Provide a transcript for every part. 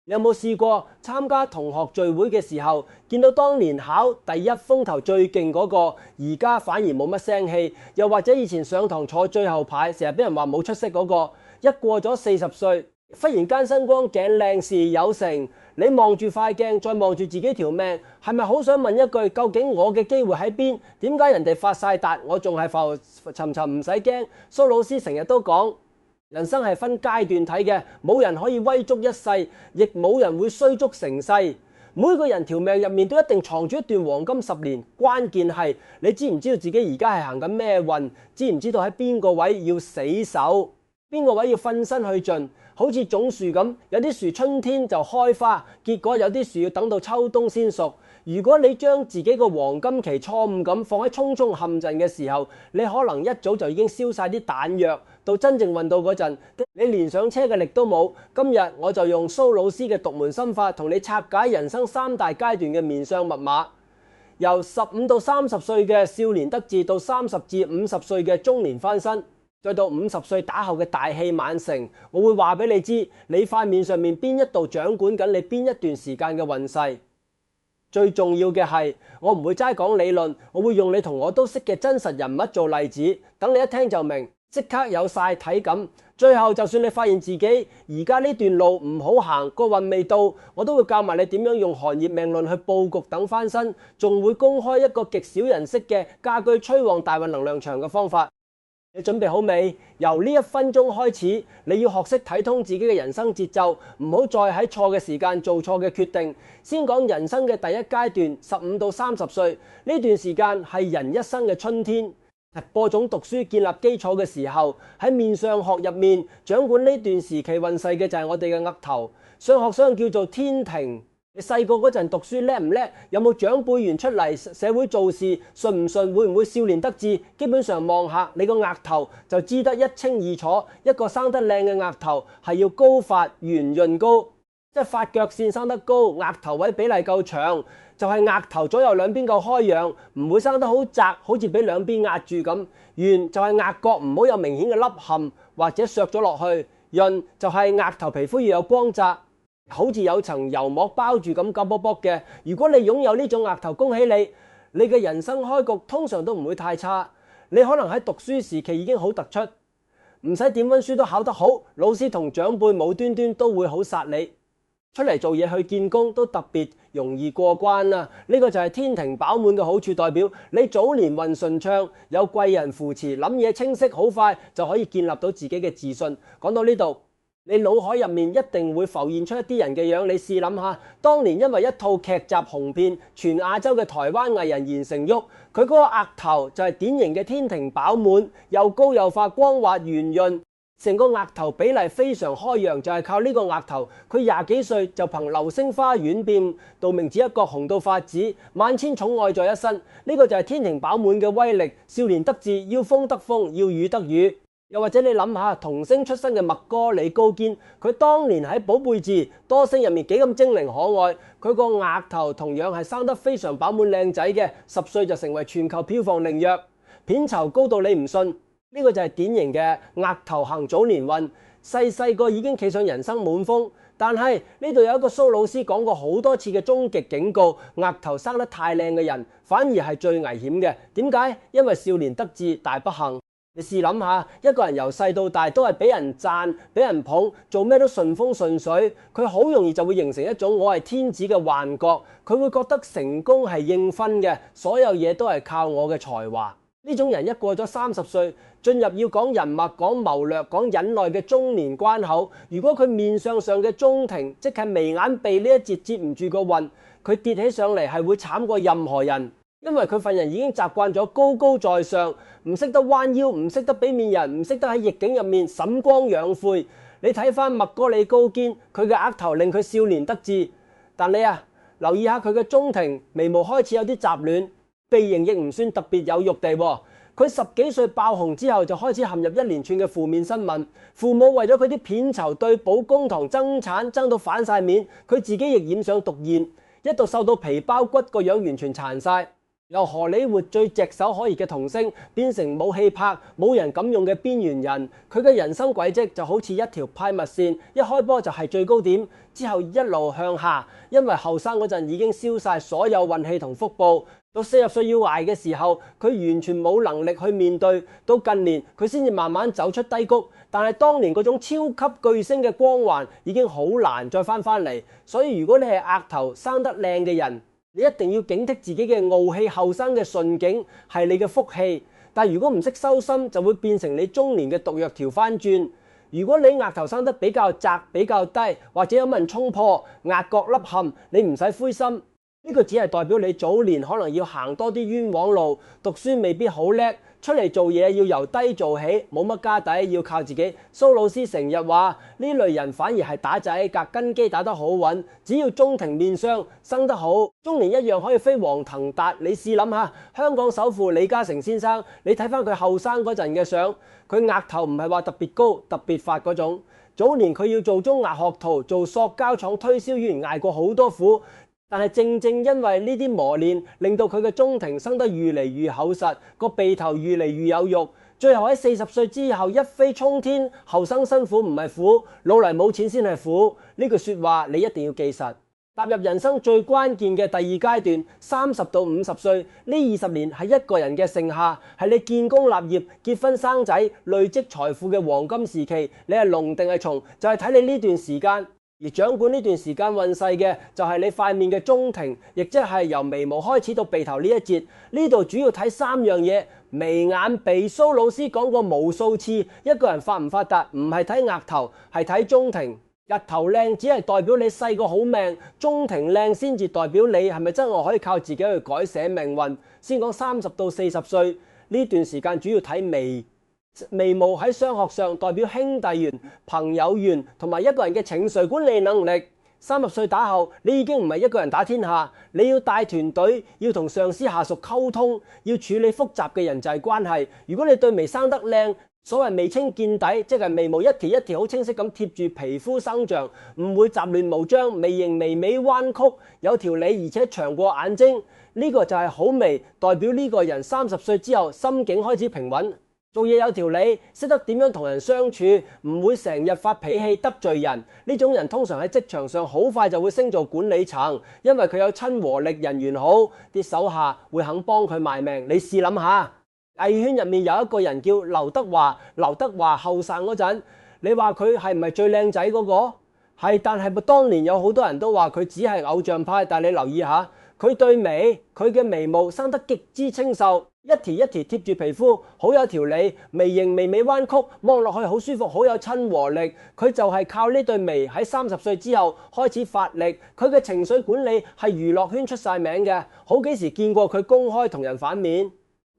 你有冇試過參加同學聚會嘅時候，見到當年考第一風頭最勁嗰個，而家反而冇乜聲氣；又或者以前上堂坐最後排，成日俾人話冇出息嗰個，一過咗40歲，忽然間身光頸靚事業有成，你望住塊鏡，再望住自己條命，係咪好想問一句：究竟我嘅機會喺邊？點解人哋發晒達，我仲係浮沉沉唔使驚？蘇老師成日都講，人生係分階段睇嘅，冇人可以威足一世，亦冇人會衰足成世。每個人條命入面都一定藏住一段黃金10年，關鍵係你知唔知道自己而家係行緊咩運？知唔知道喺邊個位要死守，邊個位要瞓身去盡？好似種樹咁，有啲樹春天就開花，結果有啲樹要等到秋冬先熟。如果你將自己個黃金期錯誤咁放喺匆匆陷陣嘅時候，你可能一早就已經燒晒啲彈藥，到真正運到嗰陣，你連上車嘅力都冇。今日我就用蘇老師嘅獨門心法，同你拆解人生3大階段嘅面相密碼，由15到30歲嘅少年得志，到30至50歲嘅中年翻身，再到50歲打後嘅大器晚成。我會話俾你知，你塊面上面邊一度掌管緊你邊一段時間嘅運勢。最重要嘅係，我唔會齋講理論，我會用你同我都識嘅真實人物做例子，等你一聽就明，即刻有晒體感。最後就算你發現自己而家呢段路唔好行，個運未到，我都會教埋你點樣用行業命論去佈局等翻身，仲會公開一個極少人識嘅家居催旺大運能量場嘅方法。你準備好未？由呢1分鐘開始，你要學識睇通自己嘅人生節奏，唔好再喺錯嘅時間做錯嘅決定。先講人生嘅第一階段，15到30歲呢段時間係人一生嘅春天，播種讀書建立基礎嘅時候。喺面相學入面，掌管呢段時期運勢嘅就係我哋嘅額頭，相學上叫做天庭。你細個嗰陣讀書叻唔叻？有冇長輩員出嚟社會做事順唔順？會唔會少年得志？基本上望下你個額頭就知得一清二楚。一個生得靚嘅額頭係要高發圓潤高，即係發腳線生得高，額頭位比例夠長，就係額頭左右兩邊夠開揚，唔會生得好窄，好似俾兩邊壓住咁。圓就係額角唔好有明顯嘅凹陷或者削咗落去，潤就係額頭皮膚要有光澤，好似有層油膜包住咁，金卜卜嘅。如果你擁有呢種額頭，恭喜你，你嘅人生開局通常都唔會太差。你可能喺讀書時期已經好突出，唔使點溫書都考得好，老師同長輩無端端都會好殺你。出嚟做嘢去見工都特別容易過關啦。呢個就係天庭飽滿嘅好處，代表你早年運順暢，有貴人扶持，諗嘢清晰，好快就可以建立到自己嘅自信。講到呢度，你腦海入面一定會浮現出一啲人嘅樣，你試諗下，當年因為一套劇集紅遍全亞洲嘅台灣藝人言承旭，佢嗰個額頭就係典型嘅天庭飽滿，又高又發光滑圓潤。成個額頭比例非常開揚，就係靠呢個額頭。佢20幾歲就憑流星花園變道明寺一角紅到發紫，萬千寵愛在一身。呢個就係天庭飽滿嘅威力。少年得志，要風得風，要雨得雨。又或者你諗下，童星出身嘅麥哥李高堅，佢當年喺寶貝寺多星入面幾咁精靈可愛，佢個額頭同樣係生得非常飽滿靚仔嘅，10歲就成為全球票房靈藥，片酬高到你唔信。呢個就係典型嘅額頭行早年運，細個已經企上人生滿峰。但係呢度有一個蘇老師講過好多次嘅終極警告，額頭生得太靚嘅人反而係最危險嘅。點解？因為少年得志大不幸。你試諗下，一個人由細到大都係俾人讚、俾人捧，做咩都順風順水，佢好容易就會形成一種我係天子嘅幻覺，佢會覺得成功係應分嘅，所有嘢都係靠我嘅才華。呢種人一過咗30歲，進入要講人脈、講謀略、講忍耐嘅中年關口，如果佢面相上嘅中庭，即係眉眼鼻呢一節接唔住個運，佢跌起上嚟係會慘過任何人，因為佢份人已經習慣咗高高在上，唔識得彎腰，唔識得俾面人，唔識得喺逆境入面沈光養晦。你睇翻麥哥李高堅，佢嘅額頭令佢少年得志，但你留意下佢嘅中庭，眉毛開始有啲雜亂。鼻型亦唔算特別有肉地喎，佢10幾歲爆紅之後就開始陷入一連串嘅負面新聞，父母為咗佢啲片酬對簿公堂爭產爭到反晒面，佢自己亦染上毒癇，一度瘦到皮包骨，個樣完全殘晒。由荷里活最炙手可熱嘅童星變成冇戲拍、冇人敢用嘅邊緣人，佢嘅人生軌跡就好似一條派物線，一開波就係最高點，之後一路向下，因為後生嗰陣已經燒晒所有運氣同福報，到40歲要捱嘅時候，佢完全冇能力去面對，到近年佢先至慢慢走出低谷，但係當年嗰種超級巨星嘅光環已經好難再翻嚟，所以如果你係額頭生得靚嘅人，你一定要警惕自己嘅傲氣，後生嘅順境係你嘅福氣，但如果唔識收心，就會變成你中年嘅毒藥調翻轉。如果你額頭生得比較窄、比較低，或者有乜人衝破額角凹陷，你唔使灰心，呢個只係代表你早年可能要行多啲冤枉路，讀書未必好叻，出嚟做嘢要由低做起，冇乜家底，要靠自己。蘇老師成日話呢類人反而係打仔格，根基打得好穩，只要中庭面相生得好，中年一樣可以飛黃騰達。你試諗下，香港首富李嘉誠先生，你睇翻佢後生嗰陣嘅相，佢額頭唔係話特別高、特別發嗰種。早年佢要做中牙學徒，做塑膠廠推銷員，捱過好多苦。但係正正因為呢啲磨練，令到佢嘅中庭生得越嚟越厚實，個鼻頭越嚟越有肉，最後喺40歲之後一飛沖天。後生辛苦唔係苦，老嚟冇錢先係苦。呢句説話你一定要記實。踏入人生最關鍵嘅第二階段，30到50歲呢20年係一個人嘅盛夏，係你建功立業、結婚生仔、累積財富嘅黃金時期。你係龍定係蟲，就係睇你呢段時間。而掌管呢段時間運勢嘅就係你塊面嘅中庭，亦即係由眉毛開始到鼻頭呢一節。呢度主要睇3樣嘢：眉眼鼻。蘇老師講過無數次，一個人發唔發達唔係睇額頭，係睇中庭。日頭靚只係代表你細個好命，中庭靚先至代表你係咪真係可以靠自己去改寫命運。先講30到40歲呢段時間，主要睇眉。眉毛喺商學上代表兄弟緣、朋友緣同埋一個人嘅情緒管理能力。30歲打後，你已經唔係一個人打天下，你要帶團隊，要同上司下屬溝通，要處理複雜嘅人際關係。如果你對眉生得靚，所謂眉清見底，即係眉毛一條一條好清晰咁貼住皮膚生長，唔會雜亂無章，眉形微微彎曲，有條理而且長過眼睛。呢個就係好眉，代表呢個人30歲之後心境開始平穩。做嘢有條理，識得點樣同人相處，唔會成日發脾氣得罪人。呢種人通常喺職場上好快就會升做管理層，因為佢有親和力，人緣好，啲手下會肯幫佢賣命。你試諗下，藝圈入面有一個人叫劉德華。劉德華後生嗰陣，你話佢係唔係最靚仔嗰個？係，但係當年有好多人都話佢只係偶像派。但係你留意下，佢對眉，佢嘅眉毛生得極之清秀，一條一條貼住皮膚，好有條理，眉形微微彎曲，望落去好舒服，好有親和力。佢就係靠呢對眉喺30歲之後開始發力。佢嘅情緒管理係娛樂圈出晒名嘅，好幾時見過佢公開同人反面，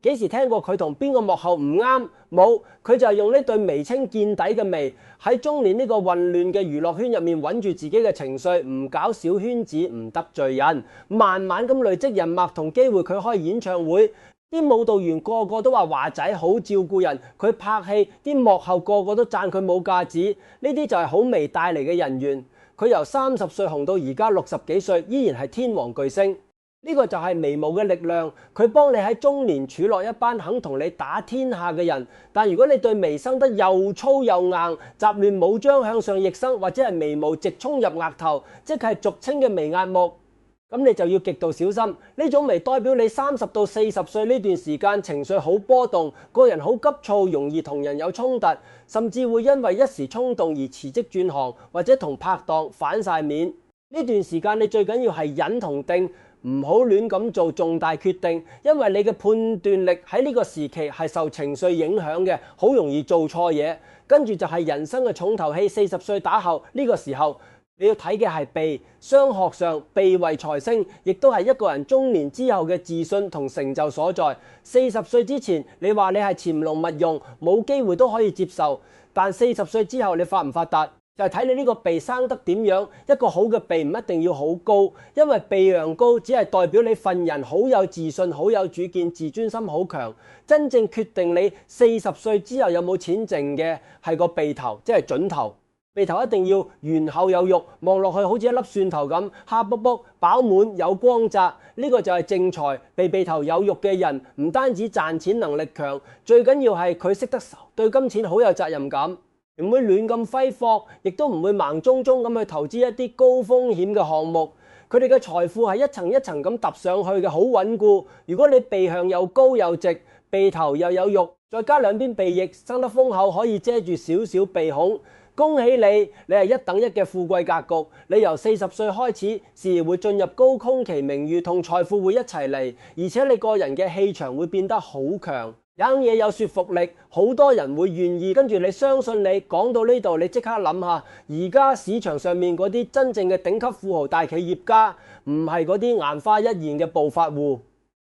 幾時聽過佢同邊個幕後唔啱？冇，佢就係用呢對眉清見底嘅眉，喺中年呢個混亂嘅娛樂圈入面穩住自己嘅情緒，唔搞小圈子，唔得罪人，慢慢咁累積人脈同機會。佢開演唱會，啲舞蹈員個個都話華仔好照顧人，佢拍戲啲幕後個個都讚佢冇架子。呢啲就係好眉帶嚟嘅人緣。佢由30歲紅到而家60幾歲，依然係天王巨星。呢個就係眉毛嘅力量，佢幫你喺中年儲落一班肯同你打天下嘅人。但如果你對眉生得又粗又硬，雜亂無章向上逆生，或者係眉毛直衝入額頭，即係俗稱嘅眉壓目，咁你就要極度小心。呢種眉代表你30到40歲呢段時間情緒好波動，個人好急躁，容易同人有衝突，甚至會因為一時衝動而辭職轉行，或者同拍檔反晒面。呢段時間你最緊要係忍同定，唔好亂咁做重大決定，因為你嘅判斷力喺呢個時期係受情緒影響嘅，好容易做錯嘢。跟住就係人生嘅重頭戲，40歲打後呢個時候，你要睇嘅係鼻。商學上鼻為財星，亦都係一個人中年之後嘅自信同成就所在。40歲之前，你話你係潛龍勿用，冇機會都可以接受，但40歲之後你發唔發達，就係睇你呢個鼻生得點樣。一個好嘅鼻唔一定要好高，因為鼻梁高只係代表你份人好有自信、好有主見、自尊心好強。真正決定你40歲之後有冇錢剩嘅係個鼻頭，即係準頭。鼻頭一定要圓厚有肉，望落去好似一粒蒜頭咁，黑卜卜、飽滿有光澤。呢個就係正財。鼻頭有肉嘅人唔單止賺錢能力強，最緊要係佢識得對金錢好有責任感，唔會亂咁揮霍，亦都唔會盲舂舂咁去投資一啲高風險嘅項目。佢哋嘅財富係一層一層咁揼上去嘅，好穩固。如果你鼻向又高又直，鼻頭又有肉，再加兩邊鼻翼生得豐厚，可以遮住少少鼻孔，恭喜你！你係一等一嘅富貴格局。你由40歲開始，事業會進入高峰期，名譽同財富會一齊嚟，而且你個人嘅氣場會變得好強。有嘢有說服力，好多人會願意跟住你，相信你。講到呢度，你即刻諗下，而家市場上面嗰啲真正嘅頂級富豪大企業家，唔係嗰啲曇花一現嘅暴發戶，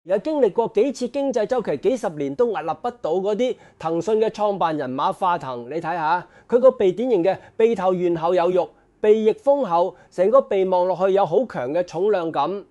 而係經歷過幾次經濟週期，幾十年都屹立不倒嗰啲騰訊嘅創辦人馬化騰。你睇下佢個鼻，典型嘅鼻頭圓厚有肉，鼻翼豐厚，成個鼻望落去有好強嘅重量感。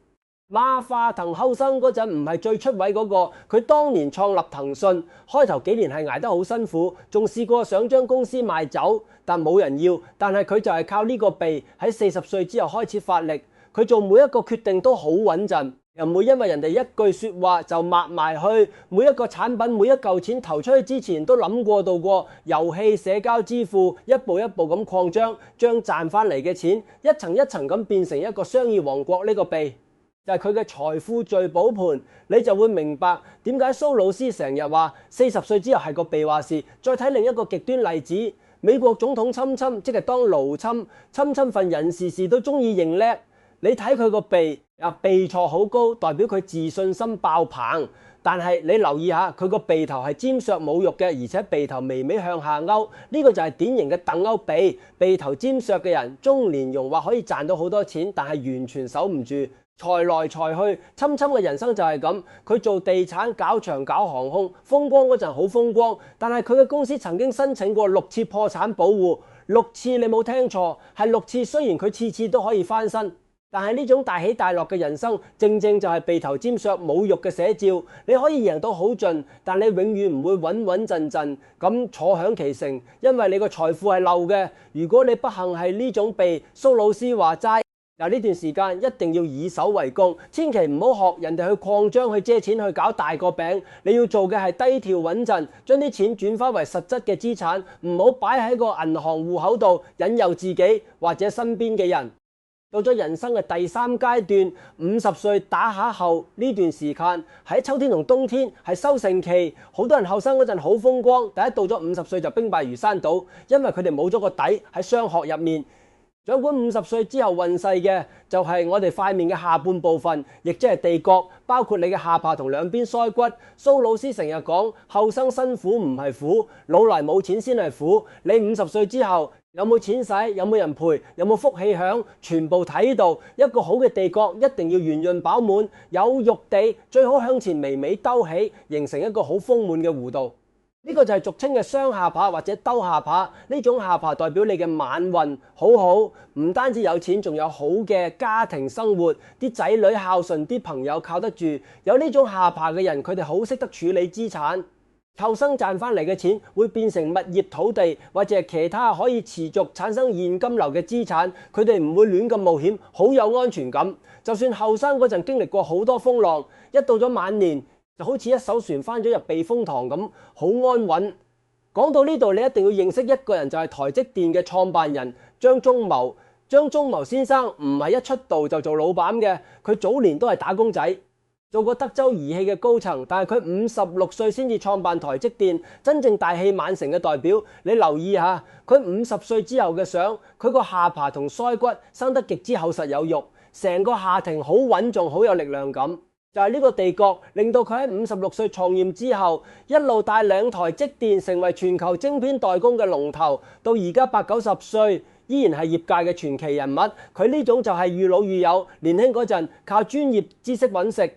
馬化騰後生嗰陣唔係最出位嗰個，佢當年創立騰訊，開頭幾年係捱得好辛苦，仲試過想將公司賣走，但冇人要。但係佢就係靠呢個鼻喺40歲之後開始發力，佢做每一個決定都好穩陣，又唔會因為人哋一句說話就抹埋去。每一個產品，每一嚿錢投出去之前都諗過度過，遊戲、社交支付，一步一步咁擴張，將賺翻嚟嘅錢一層一層咁變成一個商業王國。呢個鼻就係佢嘅財富聚寶盤，你就會明白點解蘇老師成日話40歲之後係個鼻話事。再睇另一個極端例子，美國總統侵侵，即係當奴侵份人事事都中意認叻。你睇佢個鼻鼻錯好高，代表佢自信心爆棚。但係你留意下，佢個鼻頭係尖削冇肉嘅，而且鼻頭微微向下勾，呢個就係典型嘅鄧勾鼻。鼻頭尖削嘅人，中年容或可以賺到好多錢，但係完全守唔住。財來財去，侵嘅人生就係咁。佢做地產、搞場、搞航空，風光嗰陣好風光，但係佢嘅公司曾經申請過6次破產保護，6次你冇聽錯，係6次。雖然佢次次都可以翻身，但係呢種大起大落嘅人生，正正就係鼻頭尖削冇肉嘅寫照。你可以贏到好盡，但你永遠唔會穩穩陣陣咁坐享其成，因為你個財富係漏嘅。如果你不幸係呢種鼻，蘇老師話齋，嗱，呢段時間一定要以守為攻，千祈唔好學人哋去擴張、去借錢、去搞大個餅。你要做嘅係低調穩陣，將啲錢轉化為實質嘅資產，唔好擺喺個銀行戶口度引誘自己或者身邊嘅人。到咗人生嘅第3階段，50歲打下後呢段時間，喺秋天同冬天係收成期。好多人後生嗰陣好風光，但係到咗50歲就兵敗如山倒，因為佢哋冇咗個底喺商學入面。掌管50歲之後運勢嘅就係我哋塊面嘅下半部分，亦即係地角，包括你嘅下巴同兩邊腮骨。蘇老師成日講，後生辛苦唔係苦，老嚟冇錢先係苦。你50歲之後有冇錢使，有冇人陪，有冇福氣享，全部睇到。一個好嘅地角一定要圓潤飽滿，有肉地，最好向前微微兜起，形成一個好豐滿嘅弧度。呢個就係俗稱嘅雙下巴或者兜下巴。呢種下巴代表你嘅晚運好好，唔單止有錢，仲有好嘅家庭生活，啲仔女孝順，啲朋友靠得住。有呢種下巴嘅人，佢哋好識得處理資產，後生賺翻嚟嘅錢會變成物業、土地或者係其他可以持續產生現金流嘅資產。佢哋唔會亂咁冒險，好有安全感。就算後生嗰陣經歷過好多風浪，一到咗晚年，就好似一艘船翻咗入避風塘咁，好安穩。講到呢度，你一定要認識一個人，就係台積電嘅創辦人張忠謀。張忠謀先生唔係一出道就做老闆嘅，佢早年都係打工仔，做過德州儀器嘅高層，但係佢56歲先至創辦台積電，真正大器晚成嘅代表。你留意下，佢50歲之後嘅相，佢個下巴同腮骨生得極之厚實有肉，成個下庭好穩重，好有力量感。就係呢個地角令到佢喺56歲創業之後，一路帶領台積電成為全球晶片代工嘅龍頭，到而家80-90歲依然係業界嘅傳奇人物。佢呢種就係愈老愈有，年輕嗰陣靠專業知識揾食，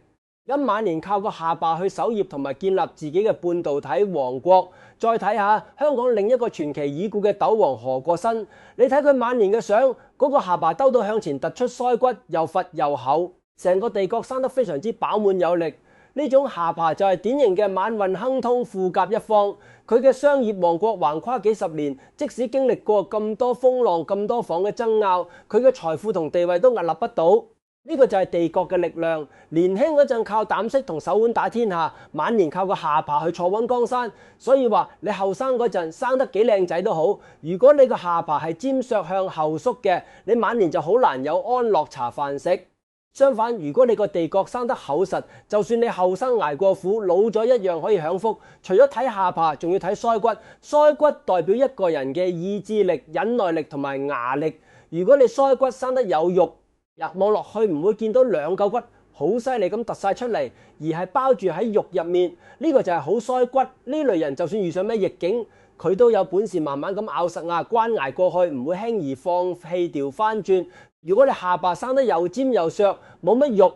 一晚年靠個下巴去守業同埋建立自己嘅半導體王國。再睇下香港另一個傳奇已故嘅斗王何國新，你睇佢晚年嘅相，嗰個下巴兜到向前突出，腮骨又闊又厚，成個地角生得非常之飽滿有力。呢種下巴就係典型嘅晚運亨通，富甲一方。佢嘅商業王國橫跨幾十年，即使經歷過咁多風浪、咁多房嘅爭拗，佢嘅財富同地位都屹立不倒。呢個就係地國嘅力量。年輕嗰陣靠膽識同手腕打天下，晚年靠個下巴去坐穩江山。所以話你後生嗰陣生得幾靚仔都好，如果你個下巴係尖削向後縮嘅，你晚年就好難有安樂茶飯食。相反，如果你個地國生得厚實，就算你後生捱過苦，老咗一樣可以享福。除咗睇下巴，仲要睇腮骨。腮骨代表一個人嘅意志力、忍耐力同埋牙力。如果你腮骨生得有肉，望落去唔會見到兩嚿骨好犀利咁突晒出嚟，而係包住喺肉入面。呢個就係好腮骨。呢類人就算遇上咩逆境，佢都有本事慢慢咁咬實牙關捱過去，唔會輕易放棄掉翻轉。如果你下巴生得又尖又削，冇乜肉，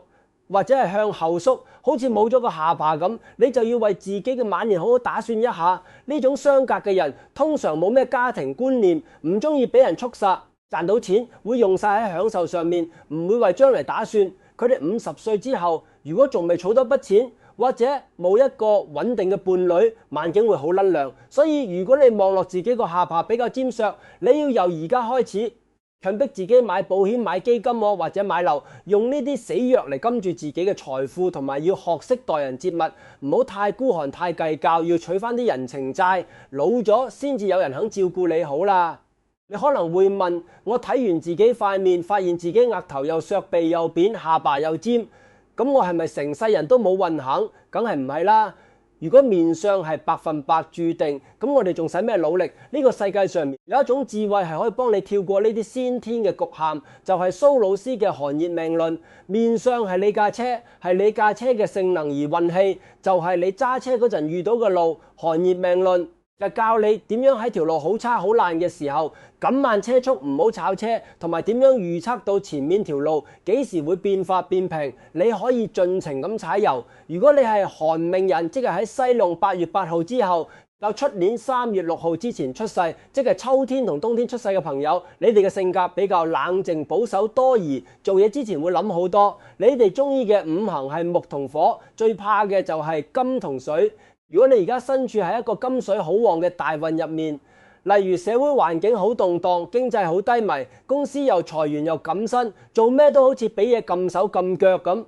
或者係向後縮，好似冇咗個下巴咁，你就要為自己嘅晚年好好打算一下。呢種相隔嘅人通常冇咩家庭觀念，唔中意俾人蓄殺。賺到錢會用晒喺享受上面，唔會為將來打算。佢哋50歲之後，如果仲未儲多筆錢，或者冇一個穩定嘅伴侶，環境會好甩亮。所以如果你望落自己個下巴比較尖削，你要由而家開始強迫自己買保險、買基金或者買樓，用呢啲死藥嚟金住自己嘅財富，同埋要學識待人接物，唔好太孤寒、太計較，要取翻啲人情債。老咗先至有人肯照顧你好啦。你可能會問，我睇完自己塊面，發現自己額頭又削、鼻又扁、下巴又尖，咁我係咪成世人都冇運行？梗係唔係啦。如果面相係100%注定，咁我哋仲使咩努力？呢個世界上面有一種智慧係可以幫你跳過呢啲先天嘅局限，就係蘇老師嘅寒熱命論。面相係你架車，係你架車嘅性能而運氣，就係你揸車嗰陣遇到嘅路。寒熱命論就教你點樣喺條路好差好爛嘅時候減慢車速，唔好炒車，同埋點樣預測到前面條路幾時會變化變平，你可以盡情咁踩油。如果你係寒命人，即係喺西龍8月8號之後到出年3月6號之前出世，即係秋天同冬天出世嘅朋友，你哋嘅性格比較冷靜保守多疑，做嘢之前會諗好多。你哋中意嘅五行係木同火，最怕嘅就係金同水。如果你而家身處喺一個金水好旺嘅大運入面，例如社會環境好動盪，經濟好低迷，公司又裁員又減薪，做咩都好似俾嘢撳手撳腳咁，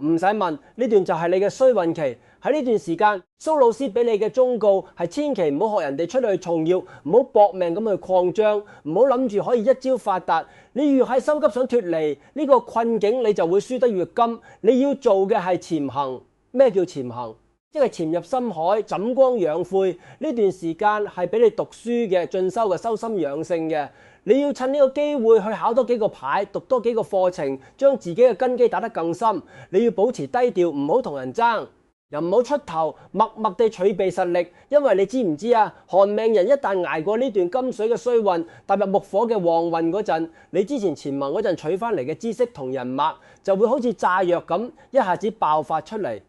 唔使問，呢段就係你嘅衰運期。喺呢段時間，蘇老師俾你嘅忠告係千祈唔好學人哋出去從業，唔好搏命咁去擴張，唔好諗住可以一朝發達。你越係心急想脫離呢個困境，你就會輸得越金。你要做嘅係潛行。咩叫潛行？即係潛入深海，枕光養晦。呢段時間係俾你讀書嘅、進修嘅、修心養性嘅。你要趁呢個機會去考多幾個牌，讀多幾個課程，將自己嘅根基打得更深。你要保持低調，唔好同人爭，又唔好出頭，默默地儲備實力。因為你知唔知啊？寒命人一旦捱過呢段金水嘅衰運，踏入木火嘅旺運嗰陣，你之前潛行嗰陣取翻嚟嘅知識同人脈，就會好似炸藥咁，一下子爆發出嚟。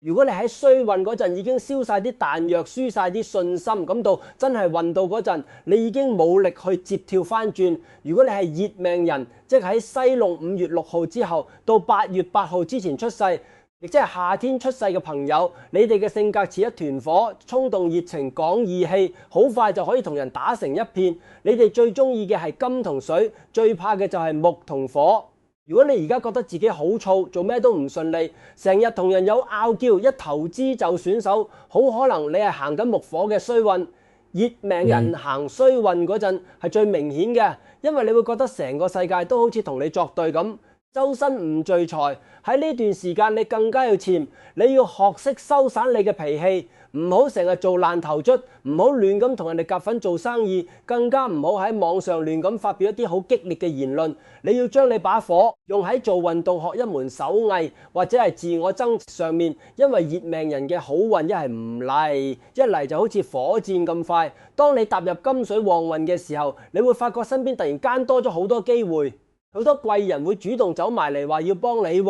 如果你喺衰運嗰陣已經燒晒啲彈藥，輸晒啲信心，咁到真係運到嗰陣，你已經冇力去接跳翻轉。如果你係熱命人，即係喺西龍5月6號之後到8月8號之前出世，亦即係夏天出世嘅朋友，你哋嘅性格似一團火，衝動熱情，講義氣，好快就可以同人打成一片。你哋最中意嘅係金同水，最怕嘅就係木同火。如果你而家覺得自己好燥，做咩都唔順利，成日同人有拗撬，一投資就損手，好可能你係行緊木火嘅衰運。熱命人行衰運嗰陣係最明顯嘅，因為你會覺得成個世界都好似同你作對咁，周身唔聚財。喺呢段時間你更加要潛，你要學識收散你嘅脾氣，唔好成日做爛頭卒，唔好亂咁同人哋夾份做生意，更加唔好喺網上亂咁發表一啲好激烈嘅言論。你要將你把火用喺做運動、學一門手藝或者係自我增值上面，因為熱命人嘅好運一係唔嚟，一嚟就好似火箭咁快。當你踏入金水旺運嘅時候，你會發覺身邊突然間多咗好多機會。好多貴人會主動走埋嚟話要幫你，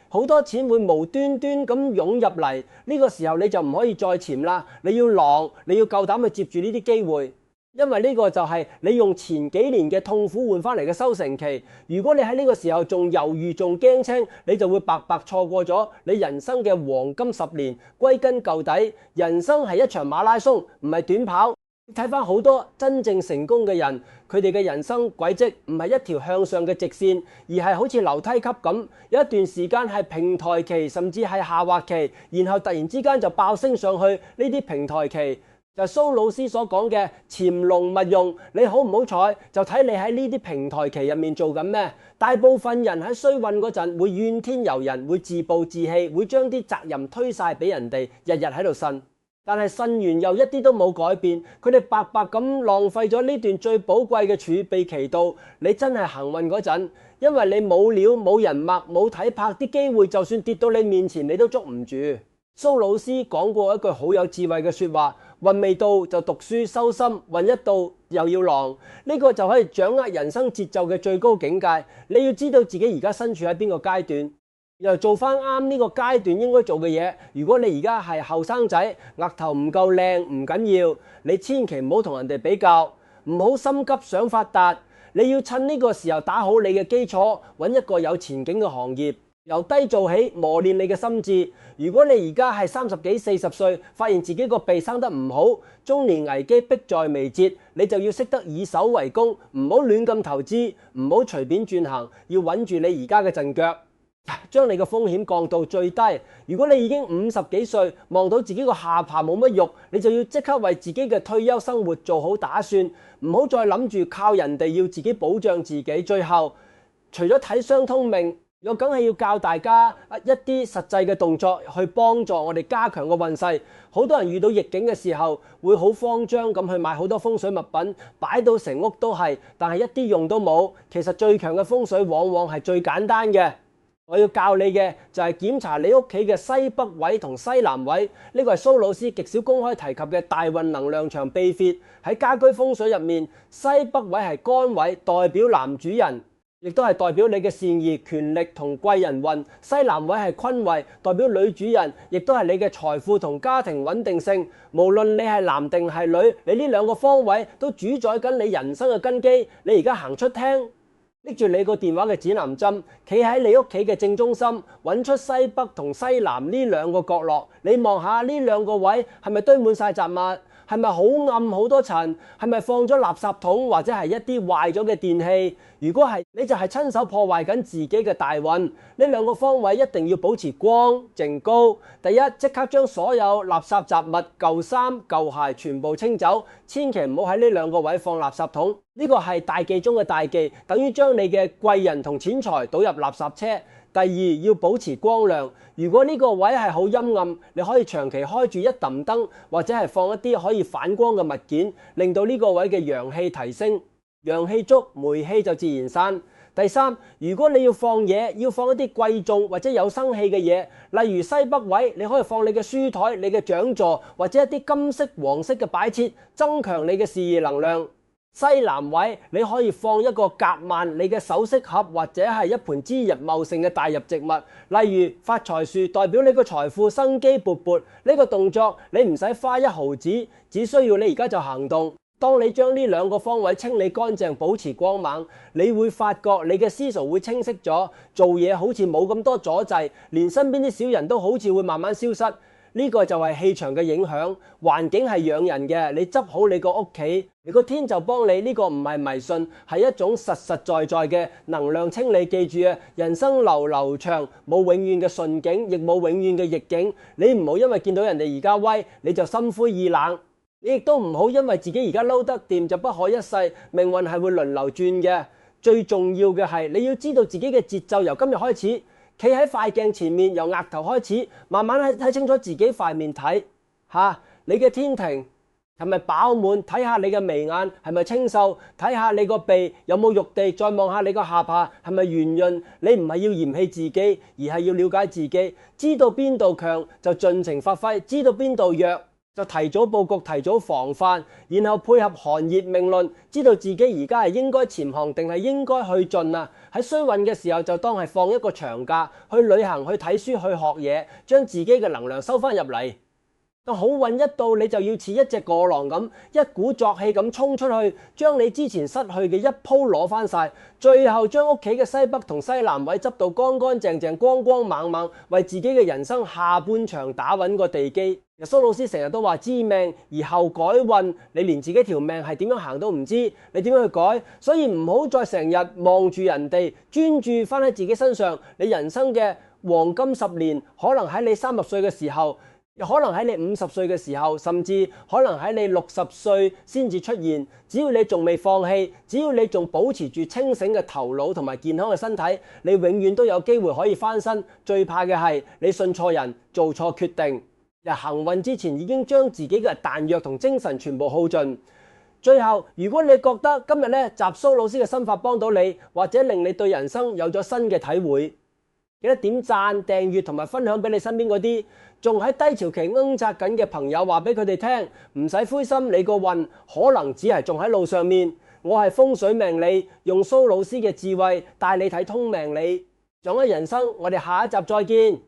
好多錢會無端端咁湧入嚟。呢個時候你就唔可以再潛啦，你要狼，你要夠膽去接住呢啲機會。因為呢個就係你用前幾年嘅痛苦換翻嚟嘅收成期。如果你喺呢個時候仲猶豫仲驚青，你就會白白錯過咗你人生嘅黃金10年。歸根究底，人生係一場馬拉松，唔係短跑。睇翻好多真正成功嘅人，佢哋嘅人生軌跡唔係一條向上嘅直線，而係好似樓梯級咁，有一段時間係平台期，甚至係下滑期，然後突然之間就爆升上去。呢啲平台期就係蘇老師所講嘅潛龍勿用。你好唔好彩，就睇你喺呢啲平台期入面做緊咩。大部分人喺衰運嗰陣會怨天尤人，會自暴自棄，會將啲責任推晒俾人哋，日日喺度呻。但係呻完又一啲都冇改變，佢哋白白咁浪費咗呢段最寶貴嘅儲備期度。你真係幸運嗰陣，因為你冇料冇人脈冇睇拍，啲機會就算跌到你面前，你都捉唔住。蘇老師講過一句好有智慧嘅說話：運未到就讀書收心，運一到又要浪。呢個就可以掌握人生節奏嘅最高境界。你要知道自己而家身處喺邊個階段，又做翻啱呢個階段應該做嘅嘢。如果你而家係後生仔，額頭唔夠靚唔緊要，你千祈唔好同人哋比較，唔好心急想發達。你要趁呢個時候打好你嘅基礎，揾一個有前景嘅行業，由低做起，磨練你嘅心智。如果你而家係30幾40歲，發現自己個鼻生得唔好，中年危機迫在眉睫，你就要識得以守為攻，唔好亂咁投資，唔好隨便轉行，要穩住你而家嘅陣腳，將你嘅風險降到最低。如果你已經50幾歲，望到自己個下巴冇乜肉，你就要即刻為自己嘅退休生活做好打算，唔好再諗住靠人哋，要自己保障自己。最後，除咗睇相通命，我梗係要教大家一啲實際嘅動作去幫助我哋加強個運勢。好多人遇到逆境嘅時候會好慌張咁去買好多風水物品，擺到成屋都係，但係一啲用都冇。其實最強嘅風水往往係最簡單嘅。我要教你嘅就係檢查你屋企嘅西北位同西南位。呢個係蘇老師極少公開提及嘅大運能量場秘訣。喺家居風水入面，西北位係干位，代表男主人，亦都係代表你嘅善意、權力同貴人運。西南位係坤位，代表女主人，亦都係你嘅財富同家庭穩定性。無論你係男定係女，你呢兩個方位都主宰緊你人生嘅根基。你而家行出廳，拎住你個電話嘅指南針，企喺你屋企嘅正中心，揾出西北同西南呢兩個角落。你望下呢兩個位係咪堆滿晒雜物？係咪好暗好多塵？係咪放咗垃圾桶或者係一啲壞咗嘅電器？如果係，你就係親手破壞緊自己嘅大運。呢兩個方位一定要保持光淨高。第一，即刻將所有垃圾雜物、舊衫舊鞋全部清走，千祈唔好喺呢兩個位放垃圾桶。呢個係大忌中嘅大忌，等於將你嘅貴人同錢財倒入垃圾車。第二，要保持光亮。如果呢個位係好陰暗，你可以長期開住一盞燈，或者係放一啲可以反光嘅物件，令到呢個位嘅陽氣提升。陽氣足，霉氣就自然散。第三，如果你要放嘢，要放一啲貴重或者有生氣嘅嘢，例如西北位，你可以放你嘅書台、你嘅獎座，或者一啲金色、黃色嘅擺設，增強你嘅事業能量。西南位，你可以放一個夾萬、你嘅首飾盒，或者係一盆枝日茂盛嘅大入植物，例如發財樹，代表你個財富生機勃勃。呢個動作你唔使花1毫子，只需要你而家就行動。當你將呢兩個方位清理乾淨，保持光猛，你會發覺你嘅思緒會清晰咗，做嘢好似冇咁多阻滯，連身邊啲小人都好似會慢慢消失。呢個就係氣場嘅影響，環境係養人嘅。你執好你個屋企，你個天就幫你。呢個唔係迷信，係一種實實在在嘅能量清理。記住啊，人生流流長，冇永遠嘅順境，亦冇永遠嘅逆境。你唔好因為見到人哋而家威，你就心灰意冷。你亦都唔好因為自己而家撈得掂就不可一世。命運係會輪流轉嘅。最重要嘅係你要知道自己嘅節奏，由今日開始。企喺塊鏡前面，由額頭開始，慢慢睇清楚自己塊面睇下，你嘅天庭係咪飽滿？睇下你嘅眉眼係咪清秀？睇下你個鼻有冇肉地？再望下你個下巴係咪圓潤？你唔係要嫌棄自己，而係要了解自己，知道邊度強就盡情發揮，知道邊度弱就提早佈局、提早防範，然後配合寒熱命論，知道自己而家係應該潛航定係應該去進啊！喺衰運嘅時候就當係放一個長假，去旅行、去睇書、去學嘢，將自己嘅能量收翻入嚟。當好運一到，你就要似一隻過狼咁，一鼓作氣咁衝出去，將你之前失去嘅一鋪攞翻晒，最後將屋企嘅西北同西南位執到乾乾淨淨、光光猛猛，為自己嘅人生下半場打穩個地基。蘇老師成日都話知命而後改運，你連自己條命係點樣行都唔知，你點樣去改？所以唔好再成日望住人哋，專注翻喺自己身上。你人生嘅黃金10年，可能喺你30歲嘅時候，又可能喺你50歲嘅時候，甚至可能喺你60歲先至出現。只要你仲未放棄，只要你仲保持住清醒嘅頭腦同埋健康嘅身體，你永遠都有機會可以翻身。最怕嘅係你信錯人，做錯決定。行運之前已經將自己嘅彈藥同精神全部耗盡。最後，如果你覺得今日呢集蘇老師嘅心法幫到你，或者令你對人生有咗新嘅體會，記得點讚、訂閱同埋分享俾你身邊嗰啲仲喺低潮期掙扎緊嘅朋友，話俾佢哋聽，唔使灰心，你個運可能只係仲喺路上面。我係風水命理，用蘇老師嘅智慧帶你睇通命理，掌握人生。我哋下一集再見。